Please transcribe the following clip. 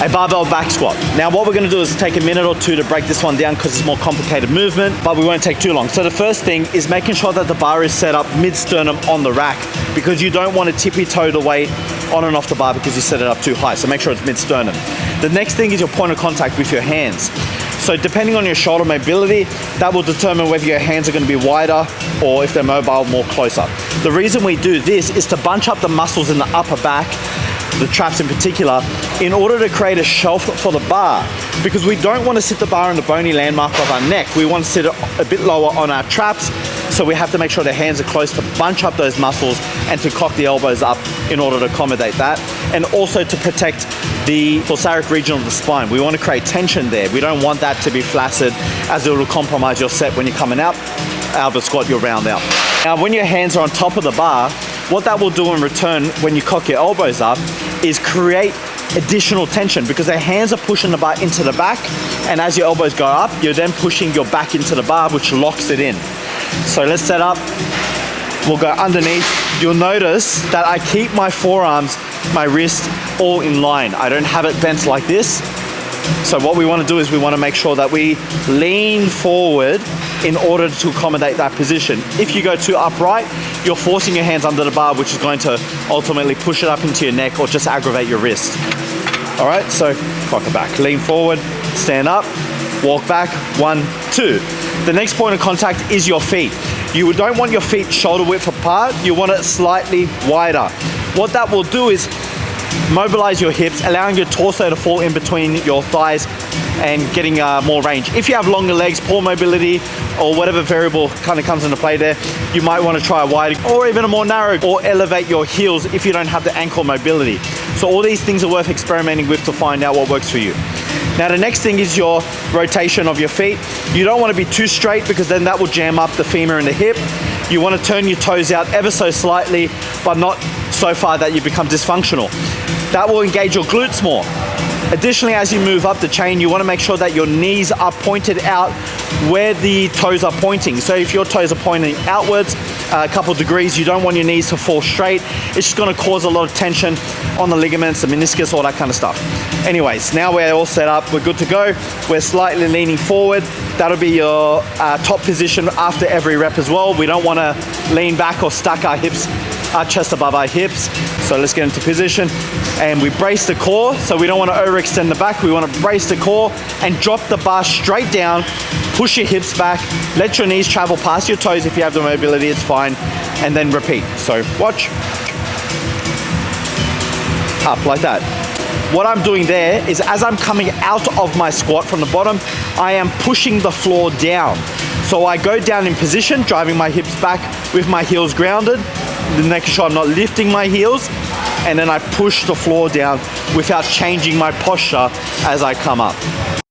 a barbell back squat. Now what we're gonna do is take a minute or two to break this one down because it's more complicated movement, but we won't take too long. So the first thing is making sure that the bar is set up mid-sternum on the rack, because you don't want to tippy-toe the weight on and off the bar because you set it up too high. So make sure it's mid-sternum. The next thing is your point of contact with your hands. So depending on your shoulder mobility, that will determine whether your hands are going to be wider or if they're mobile, more closer. The reason we do this is to bunch up the muscles in the upper back, the traps in particular, in order to create a shelf for the bar, because we don't want to sit the bar in the bony landmark of our neck. We want to sit it a bit lower on our traps, so we have to make sure the hands are close to bunch up those muscles and to cock the elbows up in order to accommodate that, and also to protect the thoracic region of the spine. We want to create tension there. We don't want that to be flaccid, as it will compromise your set when you're coming out of the squat, you'll round out. Now when your hands are on top of the bar, what that will do in return when you cock your elbows up is create additional tension, because the hands are pushing the bar into the back, and as your elbows go up, you're then pushing your back into the bar, which locks it in. So let's set up, we'll go underneath. You'll notice that I keep my forearms, my wrist all in line. I don't have it bent like this. So what we want to do is we want to make sure that we lean forward in order to accommodate that position. If you go too upright, you're forcing your hands under the bar, which is going to ultimately push it up into your neck or just aggravate your wrist. All right, so cock it back, lean forward, stand up, walk back, 1, 2. The next point of contact is your feet. You don't want your feet shoulder width apart, you want it slightly wider. What that will do is mobilize your hips, allowing your torso to fall in between your thighs and getting more range. If you have longer legs, poor mobility, or whatever variable kind of comes into play there, you might want to try a wide or even a more narrow, or elevate your heels if you don't have the ankle mobility. So all these things are worth experimenting with to find out what works for you. Now the next thing is your rotation of your feet. You don't want to be too straight, because then that will jam up the femur and the hip. You want to turn your toes out ever so slightly, but not so far that you become dysfunctional. That will engage your glutes more. Additionally, as you move up the chain, you want to make sure that your knees are pointed out where the toes are pointing. So if your toes are pointing outwards a couple degrees, you don't want your knees to fall straight. It's just going to cause a lot of tension on the ligaments, the meniscus, all that kind of stuff. Anyways, now we're all set up, we're good to go. We're slightly leaning forward. That'll be your top position after every rep as well. We don't want to lean back or stack our hips, our chest above our hips. So let's get into position, and we brace the core. So we don't want to overextend the back. We want to brace the core and drop the bar straight down. Push your hips back, let your knees travel past your toes. If you have the mobility, it's fine, and then repeat. So watch, up like that. What I'm doing there is, as I'm coming out of my squat from the bottom, I am pushing the floor down. So I go down in position, driving my hips back with my heels grounded, making sure I'm not lifting my heels, and then I push the floor down without changing my posture as I come up.